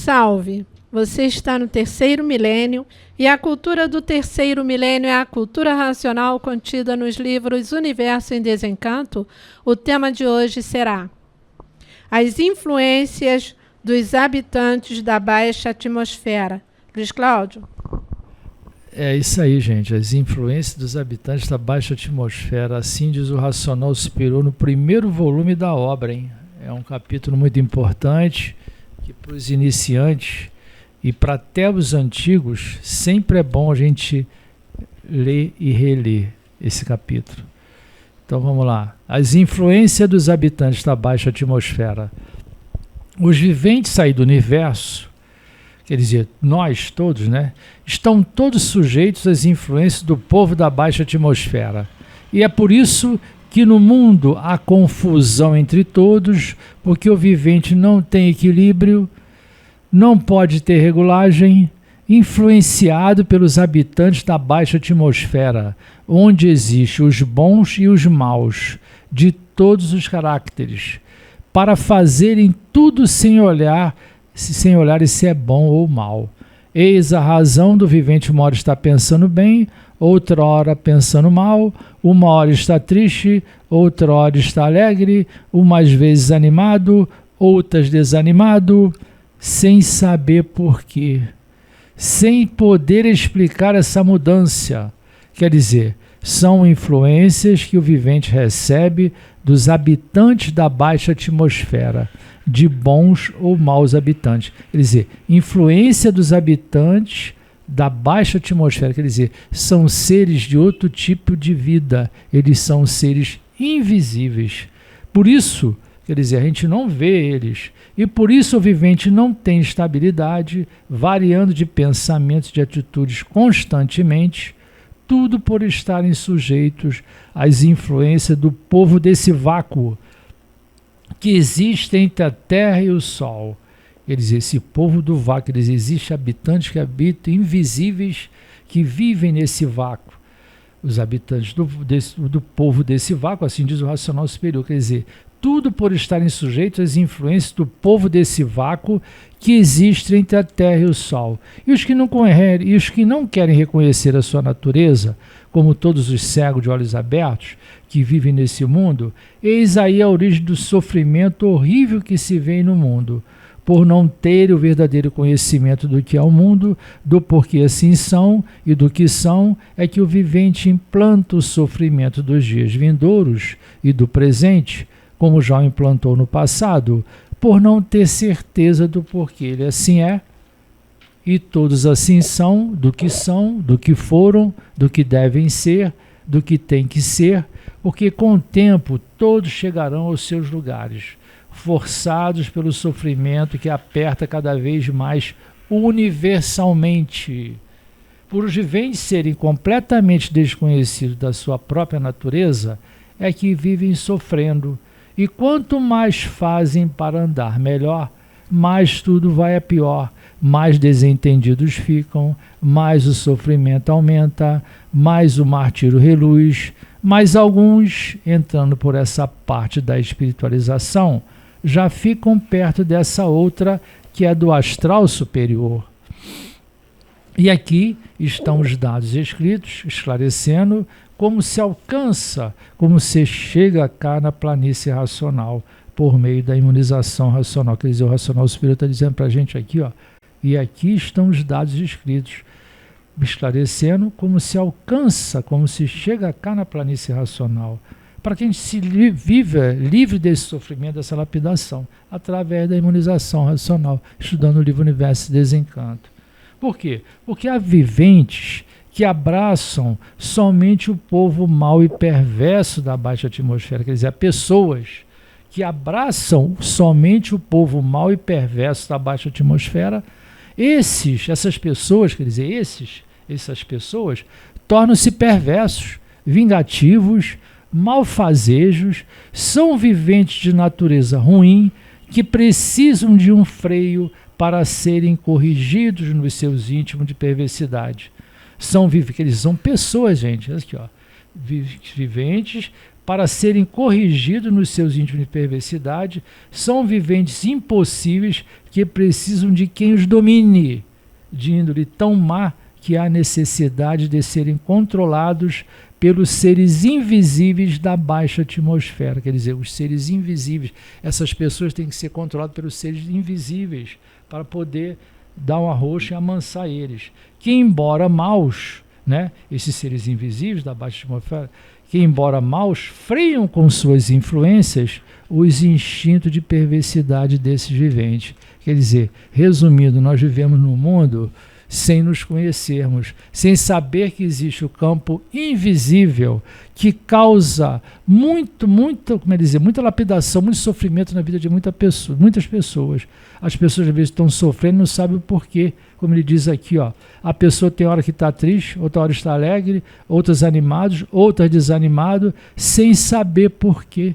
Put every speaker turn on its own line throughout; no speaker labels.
Salve! Você está no terceiro milênio e a cultura do terceiro milênio é a cultura racional contida nos livros Universo em Desencanto. O tema de hoje será as influências dos habitantes da baixa atmosfera. Luiz Cláudio?
É isso aí, gente. As influências dos habitantes da baixa atmosfera. Assim diz o Racional Superior no primeiro volume da obra, hein? É um capítulo muito importante que para os iniciantes e para até os antigos sempre é bom a gente ler e reler esse capítulo. Então vamos lá. As influências dos habitantes da baixa atmosfera. Os viventes aí do universo, quer dizer, nós todos, né, estão todos sujeitos às influências do povo da baixa atmosfera. E é por isso que no mundo há confusão entre todos, porque o vivente não tem equilíbrio, não pode ter regulagem, influenciado pelos habitantes da baixa atmosfera, onde existem os bons e os maus, de todos os caracteres, para fazerem tudo sem olhar se é bom ou mal. Eis a razão do vivente uma hora está pensando bem, outra hora pensando mal, uma hora está triste, outra hora está alegre, umas vezes animado, outras desanimado, sem saber porquê, sem poder explicar essa mudança. Quer dizer, são influências que o vivente recebe dos habitantes da baixa atmosfera, de bons ou maus habitantes. Quer dizer, influência dos habitantes da baixa atmosfera, quer dizer, são seres de outro tipo de vida, eles são seres invisíveis. Por isso, quer dizer, a gente não vê eles. E por isso o vivente não tem estabilidade, variando de pensamentos, de atitudes constantemente, tudo por estarem sujeitos às influências do povo desse vácuo que existe entre a Terra e o Sol. Quer dizer, esse povo do vácuo, eles existem habitantes que habitam, invisíveis, que vivem nesse vácuo. Os habitantes do povo desse vácuo, assim diz o Racional Superior, quer dizer, tudo por estarem sujeitos às influências do povo desse vácuo que existe entre a Terra e o Sol. E os que não querem reconhecer a sua natureza, como todos os cegos de olhos abertos que vivem nesse mundo, eis aí a origem do sofrimento horrível que se vê no mundo, por não ter o verdadeiro conhecimento do que é o mundo, do porquê assim são e do que são, é que o vivente implanta o sofrimento dos dias vindouros e do presente, como já o implantou no passado, por não ter certeza do porquê ele assim é, e todos assim são, do que foram, do que devem ser, do que tem que ser, porque com o tempo todos chegarão aos seus lugares, forçados pelo sofrimento que aperta cada vez mais universalmente. Por os viventes serem completamente desconhecidos da sua própria natureza, é que vivem sofrendo. E quanto mais fazem para andar melhor, mais tudo vai a pior, mais desentendidos ficam, mais o sofrimento aumenta, mais o martírio reluz, mas alguns, entrando por essa parte da espiritualização, já ficam perto dessa outra que é do astral superior. E aqui estão os dados escritos, esclarecendo como se alcança, como se chega cá na planície racional, por meio da imunização racional. Quer dizer, o Racional Superior está dizendo para a gente aqui, ó, e aqui estão os dados escritos, esclarecendo como se alcança, como se chega cá na planície racional, para que a gente se viva livre desse sofrimento, dessa lapidação, através da imunização racional, estudando o livro Universo e Desencanto. Por quê? Porque há viventes que abraçam somente o povo mau e perverso da baixa atmosfera, quer dizer, há pessoas que abraçam somente o povo mau e perverso da baixa atmosfera. Essas pessoas, quer dizer, essas pessoas tornam-se perversos, vingativos, malfazejos, são viventes de natureza ruim, que precisam de um freio para serem corrigidos nos seus íntimos de perversidade. Eles são pessoas, gente, aqui, ó, viventes para serem corrigidos nos seus íntimos de perversidade, são viventes impossíveis que precisam de quem os domine, de índole tão má que há necessidade de serem controlados pelos seres invisíveis da baixa atmosfera. Quer dizer, os seres invisíveis, essas pessoas têm que ser controladas pelos seres invisíveis para poder dar um arroxo e amansar eles. Que embora maus, né, esses seres invisíveis da baixa atmosfera, que embora maus, freiam com suas influências os instintos de perversidade desses viventes. Quer dizer, resumindo, nós vivemos num mundo sem nos conhecermos, sem saber que existe o campo invisível que causa muita lapidação, muito sofrimento na vida de muitas pessoas. As pessoas às vezes estão sofrendo e não sabem o porquê. Como ele diz aqui, ó, a pessoa tem hora que está triste, outra hora está alegre, outras animadas, outras desanimadas, sem saber porquê,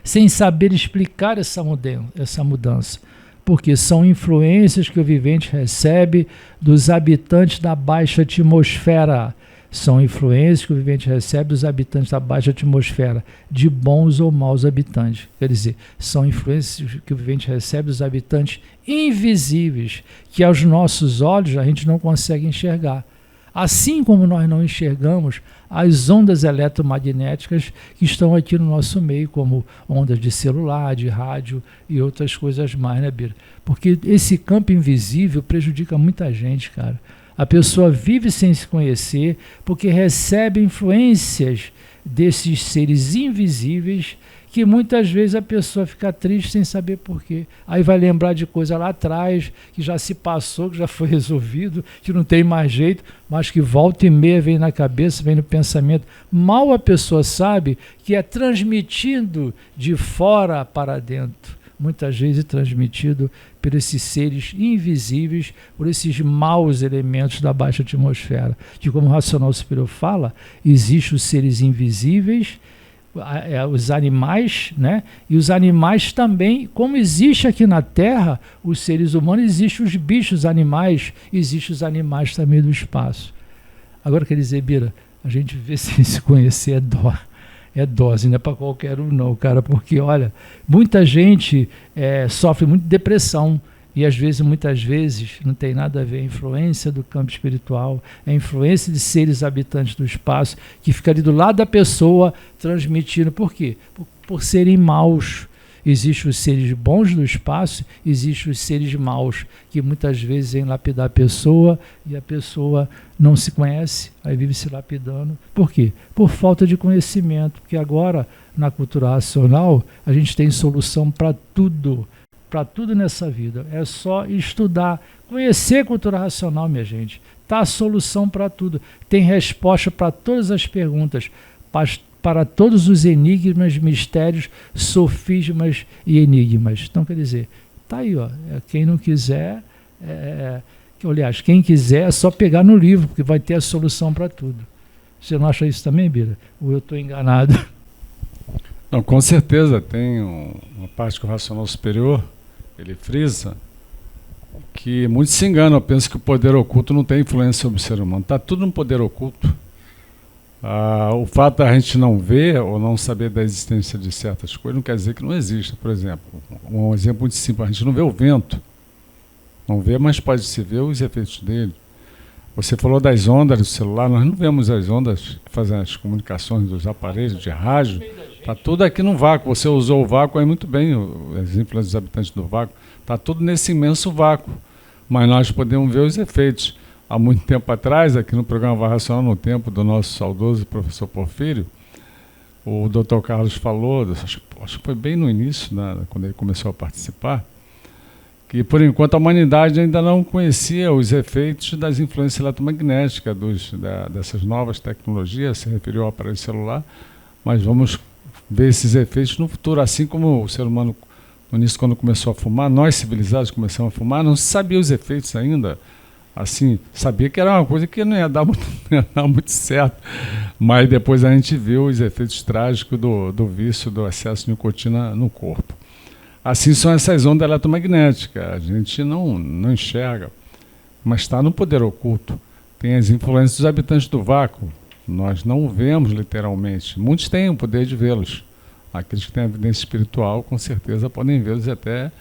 sem saber explicar essa mudança. Porque são influências que o vivente recebe dos habitantes da baixa atmosfera. São influências que o vivente recebe dos habitantes da baixa atmosfera, de bons ou maus habitantes. Quer dizer, são influências que o vivente recebe dos habitantes invisíveis, que aos nossos olhos a gente não consegue enxergar. Assim como nós não enxergamos as ondas eletromagnéticas que estão aqui no nosso meio, como ondas de celular, de rádio e outras coisas mais, né, Bira? Porque esse campo invisível prejudica muita gente, cara. A pessoa vive sem se conhecer porque recebe influências desses seres invisíveis que muitas vezes a pessoa fica triste sem saber porquê. Aí vai lembrar de coisa lá atrás, que já se passou, que já foi resolvido, que não tem mais jeito, mas que volta e meia vem na cabeça, vem no pensamento. Mal a pessoa sabe que é transmitido de fora para dentro. Muitas vezes transmitido por esses seres invisíveis, por esses maus elementos da baixa atmosfera. Que, como o racional superior fala, existem os seres invisíveis, os animais, né? E os animais também, como existe aqui na Terra, os seres humanos, existem os bichos animais, existem os animais também do espaço. Agora, quer dizer, Bira, a gente vê sem se conhecer é dose, não é para qualquer um não, cara, porque, olha, muita gente sofre muito de depressão, e muitas vezes, não tem nada a ver a influência do campo espiritual, a influência de seres habitantes do espaço, que fica ali do lado da pessoa, transmitindo. Por quê? Por serem maus. Existem os seres bons do espaço, existem os seres maus, que muitas vezes vêm lapidar a pessoa, e a pessoa não se conhece, aí vive se lapidando. Por quê? Por falta de conhecimento, porque agora, na cultura racional, a gente tem solução para tudo nessa vida. É só estudar, conhecer a cultura racional, minha gente. Tá a solução para tudo. Tem resposta para todas as perguntas, para todos os enigmas, mistérios, sofismas e enigmas. Então, quer dizer, tá aí, ó. Quem não quiser, aliás, quem quiser é só pegar no livro, porque vai ter a solução para tudo. Você não acha isso também, Bira? Ou eu estou enganado?
Não, com certeza. Tem uma parte que o racional superior ele frisa que muitos se enganam, pensam que o poder oculto não tem influência sobre o ser humano. Está tudo no poder oculto. O fato da gente não ver ou não saber da existência de certas coisas não quer dizer que não exista. Por exemplo, um exemplo muito simples, a gente não vê o vento. Não vê, mas pode se ver os efeitos dele. Você falou das ondas do celular, nós não vemos as ondas que fazem as comunicações dos aparelhos de rádio. Está tudo aqui no vácuo. Você usou o vácuo aí muito bem, as influências dos habitantes do vácuo. Está tudo nesse imenso vácuo. Mas nós podemos ver os efeitos. Há muito tempo atrás, aqui no programa Voz Racional, no tempo do nosso saudoso professor Porfírio, o Dr. Carlos falou, acho que foi bem no início, quando ele começou a participar, que por enquanto a humanidade ainda não conhecia os efeitos das influências eletromagnéticas, dessas novas tecnologias, se referiu ao aparelho celular, mas vamos ver esses efeitos no futuro, assim como o ser humano, no início, quando começou a fumar, nós civilizados começamos a fumar, não se sabia os efeitos ainda, assim, sabia que era uma coisa que não ia dar muito certo, mas depois a gente viu os efeitos trágicos do vício, do excesso de nicotina no corpo. Assim são essas ondas eletromagnéticas, a gente não enxerga, mas está no poder oculto. Tem as influências dos habitantes do vácuo, Nós não vemos literalmente. Muitos têm o poder de vê-los. Aqueles que têm a evidência espiritual, com certeza, podem vê-los e até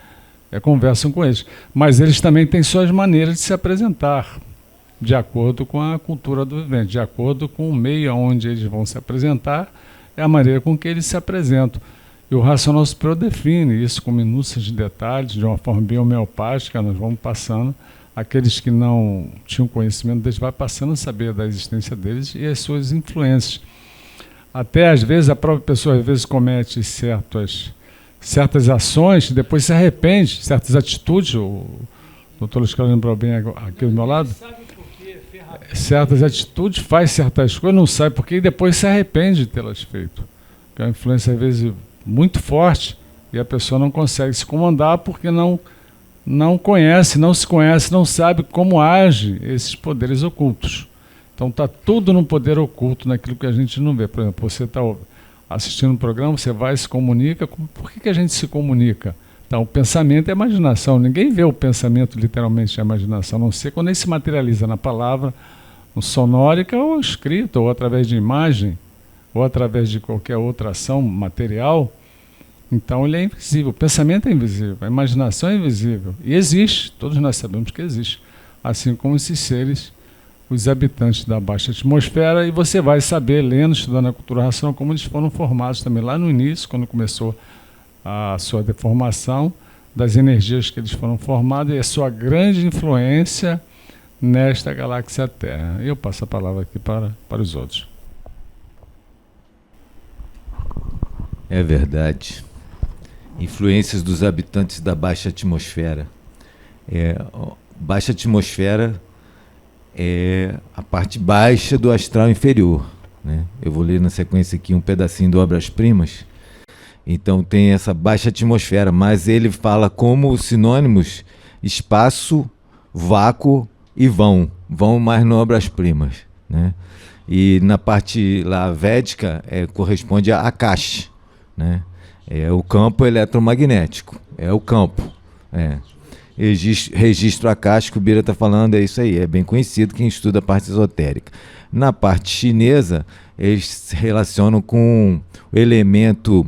conversam com eles. Mas eles também têm suas maneiras de se apresentar, de acordo com a cultura do vivente, de acordo com o meio onde eles vão se apresentar, é a maneira com que eles se apresentam. E o racional superior define isso com minúcias de detalhes, de uma forma bem homeopática. Nós vamos passando, aqueles que não tinham conhecimento deles, vai passando a saber da existência deles e as suas influências. Até às vezes a própria pessoa às vezes comete certas ações, depois se arrepende, certas atitudes. O doutor Luiz Carlos lembrou bem aqui do meu lado. Certas atitudes, faz certas coisas, não sabe por quê, e depois se arrepende de tê-las feito. Que é uma influência às vezes muito forte e a pessoa não consegue se comandar porque não conhece, não se conhece, não sabe como age esses poderes ocultos. Então está tudo no poder oculto, naquilo que a gente não vê. Por exemplo, você está assistindo um programa, você vai e se comunica. Por que a gente se comunica? Então, o pensamento é a imaginação. Ninguém vê o pensamento literalmente a imaginação, a não ser quando ele se materializa na palavra, no sonórica ou escrita, ou através de imagem, ou através de qualquer outra ação material. Então, ele é invisível. O pensamento é invisível, a imaginação é invisível. E existe, todos nós sabemos que existe. Assim como esses seres, os habitantes da baixa atmosfera, e você vai saber, lendo, estudando a cultura racional, como eles foram formados também lá no início, quando começou a sua deformação, das energias que eles foram formados e a sua grande influência nesta galáxia Terra. Eu passo a palavra aqui para os outros.
É verdade. Influências dos habitantes da baixa atmosfera. Baixa atmosfera é a parte baixa do astral inferior, né? Eu vou ler na sequência aqui um pedacinho do Obras-Primas. Então tem essa baixa atmosfera, mas ele fala como sinônimos espaço, vácuo e vão mais no Obras-Primas, né? E na parte lá védica corresponde a Akash, né? É o campo eletromagnético, é o campo. Registro akáshico, o Bira está falando, é isso aí, é bem conhecido quem estuda a parte esotérica. Na parte chinesa, eles se relacionam com o elemento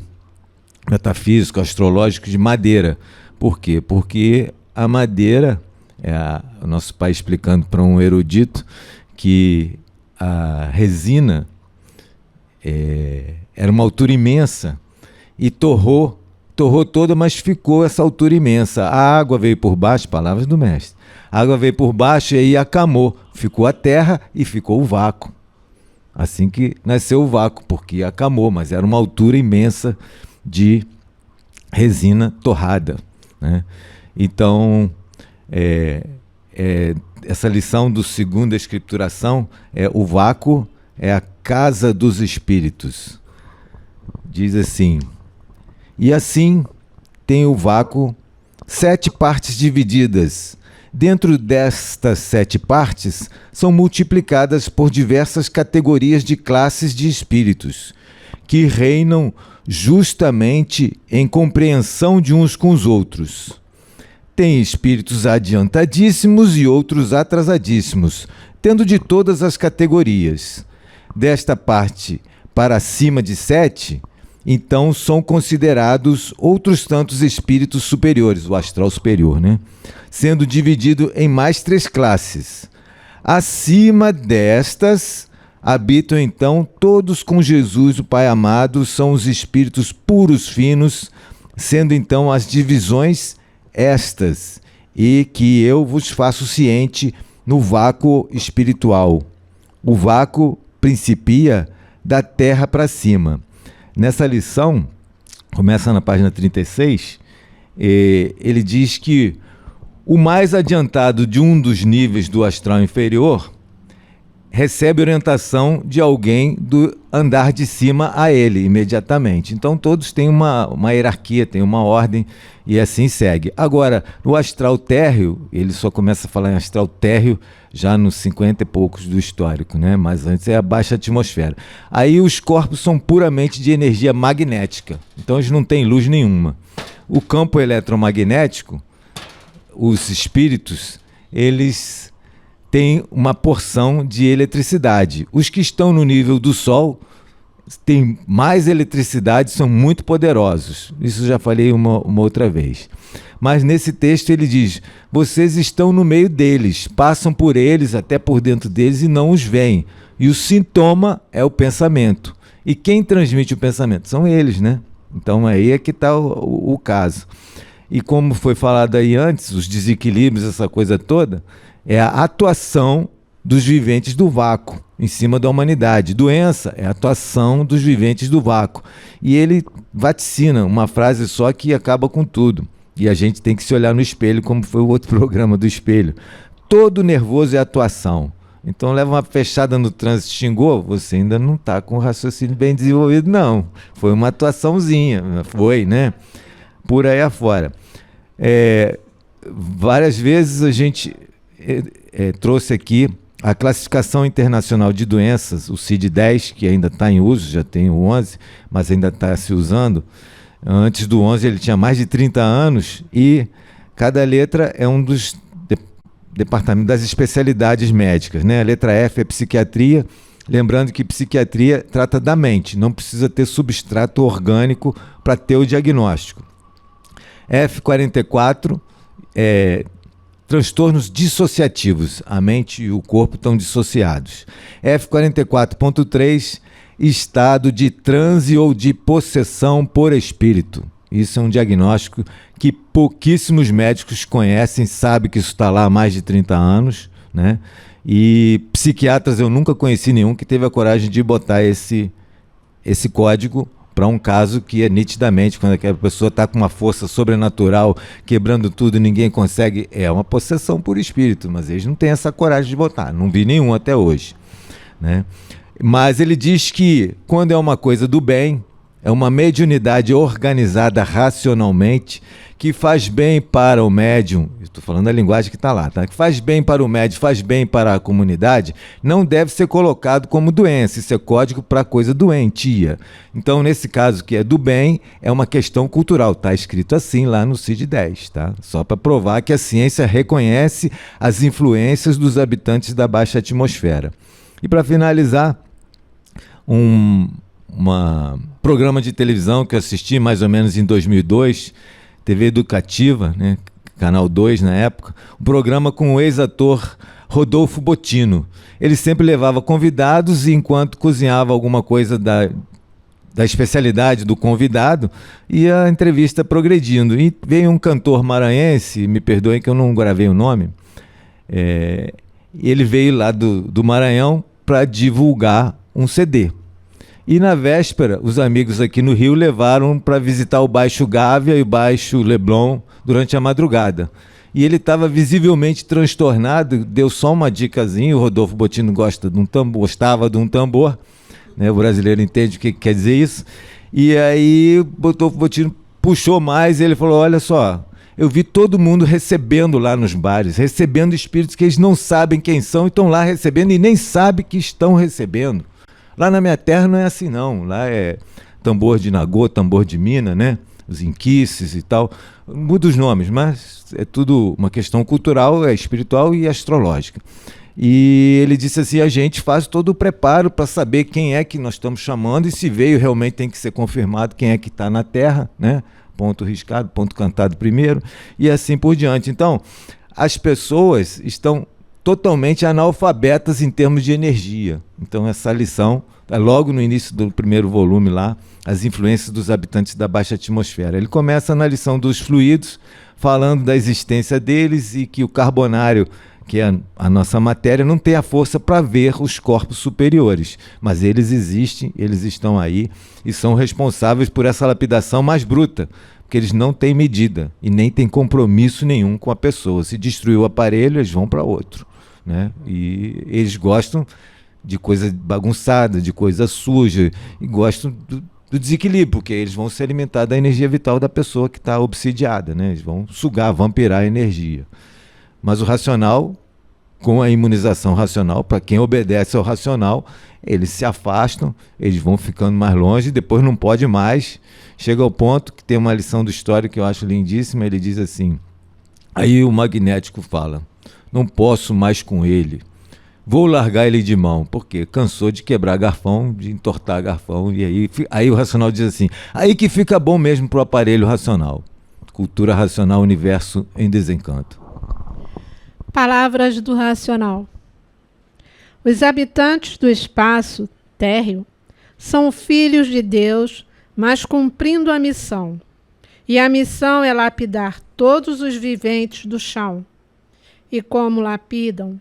metafísico, astrológico de madeira. Por quê? Porque a madeira, o nosso pai explicando para um erudito que a resina era uma altura imensa e torrou toda, mas ficou essa altura imensa. A água veio por baixo, palavras do mestre. A água veio por baixo e aí acamou. Ficou a terra e ficou o vácuo. Assim que nasceu o vácuo, porque acamou, mas era uma altura imensa de resina torrada, né? Então, essa lição do segunda escrituração o vácuo é a casa dos espíritos. Diz assim: e assim tem o vácuo 7 partes divididas. Dentro destas 7 partes são multiplicadas por diversas categorias de classes de espíritos, que reinam justamente em compreensão de uns com os outros. Tem espíritos adiantadíssimos e outros atrasadíssimos, tendo de todas as categorias. Desta parte para cima de 7, então são considerados outros tantos espíritos superiores, o astral superior, né? Sendo dividido em mais 3 classes. Acima destas habitam então todos com Jesus, o Pai amado, são os espíritos puros finos, sendo então as divisões estas, e que eu vos faço ciente no vácuo espiritual. O vácuo principia da terra para cima. Nessa lição, começa na página 36, ele diz que o mais adiantado de um dos níveis do astral inferior recebe orientação de alguém do andar de cima a ele, imediatamente. Então todos têm uma hierarquia, têm uma ordem e assim segue. Agora, no astral térreo, ele só começa a falar em astral térreo já nos 50 e poucos do histórico, né? Mas antes é a baixa atmosfera. Aí os corpos são puramente de energia magnética, então eles não têm luz nenhuma. O campo eletromagnético, os espíritos, eles tem uma porção de eletricidade. Os que estão no nível do Sol têm mais eletricidade, são muito poderosos. Isso já falei uma outra vez. Mas nesse texto ele diz: vocês estão no meio deles, passam por eles, até por dentro deles, e não os veem. E o sintoma é o pensamento. E quem transmite o pensamento? São eles, né? Então aí é que está o caso. E como foi falado aí antes, os desequilíbrios, essa coisa toda, é a atuação dos viventes do vácuo em cima da humanidade. Doença é a atuação dos viventes do vácuo. E ele vaticina uma frase só que acaba com tudo. E a gente tem que se olhar no espelho, como foi o outro programa do espelho. Todo nervoso é atuação. Então leva uma fechada no trânsito, xingou, você ainda não está com o raciocínio bem desenvolvido, não. Foi uma atuaçãozinha, foi, né? Por aí afora. Várias vezes a gente trouxe aqui a classificação internacional de doenças, o CID-10, que ainda está em uso, já tem o 11, mas ainda está se usando. Antes do 11 ele tinha mais de 30 anos e cada letra é um dos departamentos das especialidades médicas, né? A letra F é psiquiatria, lembrando que psiquiatria trata da mente, não precisa ter substrato orgânico para ter o diagnóstico. F44 é transtornos dissociativos, a mente e o corpo estão dissociados. F44.3, estado de transe ou de possessão por espírito. Isso é um diagnóstico que pouquíssimos médicos conhecem, sabem que isso está lá há mais de 30 anos, né? E psiquiatras eu nunca conheci nenhum que teve a coragem de botar esse código para um caso que é nitidamente, quando a pessoa está com uma força sobrenatural, quebrando tudo e ninguém consegue, é uma possessão por espírito, mas eles não têm essa coragem de botar, não vi nenhum até hoje, né? Mas ele diz que quando é uma coisa do bem, é uma mediunidade organizada racionalmente, que faz bem para o médium, estou falando a linguagem que está lá, tá? Que faz bem para o médium, faz bem para a comunidade, não deve ser colocado como doença, isso é código para coisa doentia. Então, nesse caso que é do bem, é uma questão cultural, está escrito assim lá no CID-10, tá? Só para provar que a ciência reconhece as influências dos habitantes da baixa atmosfera. E para finalizar, um programa de televisão que eu assisti mais ou menos em 2002, TV Educativa, né, Canal 2 na época, um programa com o ex-ator Rodolfo Bottino. Ele sempre levava convidados e enquanto cozinhava alguma coisa da especialidade do convidado, ia a entrevista progredindo. E veio um cantor maranhense, me perdoem que eu não gravei o nome, ele veio lá do Maranhão para divulgar um CD. E na véspera, os amigos aqui no Rio levaram para visitar o Baixo Gávea e o Baixo Leblon durante a madrugada. E ele estava visivelmente transtornado, deu só uma dicasinha, o Rodolfo Bottino gostava de um tambor, né? O brasileiro entende o que quer dizer isso. E aí o Rodolfo Bottino puxou mais e ele falou: olha só, eu vi todo mundo recebendo lá nos bares, recebendo espíritos que eles não sabem quem são e estão lá recebendo e nem sabem que estão recebendo. Lá na minha terra não é assim não, lá é tambor de Nagô, tambor de Mina, né? Os inquices e tal, muda os nomes, mas é tudo uma questão cultural, é espiritual e astrológica. E ele disse assim, a gente faz todo o preparo para saber quem é que nós estamos chamando e se veio realmente tem que ser confirmado quem é que está na terra, né? Ponto riscado, ponto cantado primeiro e assim por diante. Então, as pessoas estão totalmente analfabetas em termos de energia. Então essa lição, logo no início do primeiro volume lá, as influências dos habitantes da baixa atmosfera. Ele começa na lição dos fluidos, falando da existência deles e que o carbonário, que é a nossa matéria, não tem a força para ver os corpos superiores, mas eles existem, eles estão aí e são responsáveis por essa lapidação mais bruta, porque eles não têm medida e nem têm compromisso nenhum com a pessoa. Se destruir o aparelho, eles vão para outro, né? E eles gostam de coisa bagunçada, de coisa suja, e gostam do desequilíbrio, porque eles vão se alimentar da energia vital da pessoa que está obsidiada, né? Eles vão sugar, vampirar a energia. Mas o racional, com a imunização racional, para quem obedece ao racional, eles se afastam, eles vão ficando mais longe, depois não pode mais. Chega ao ponto que tem uma lição do histórico que eu acho lindíssima, ele diz assim, aí o magnético fala, Não posso mais com ele. Vou largar ele de mão, porque cansou de quebrar garfão, de entortar garfão, e aí o racional diz assim, aí que fica bom mesmo para o aparelho racional. Cultura racional, universo em desencanto.
Palavras do racional. Os habitantes do espaço térreo são filhos de Deus, mas cumprindo a missão. E a missão é lapidar todos os viventes do chão. E como lapidam?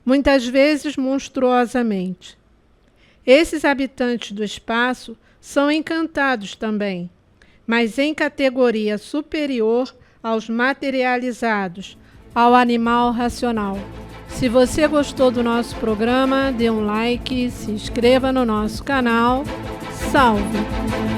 Muitas vezes monstruosamente. Esses habitantes do espaço são encantados também, mas em categoria superior aos materializados, ao animal racional. Se você gostou do nosso programa, dê um like, se inscreva no nosso canal. Salve!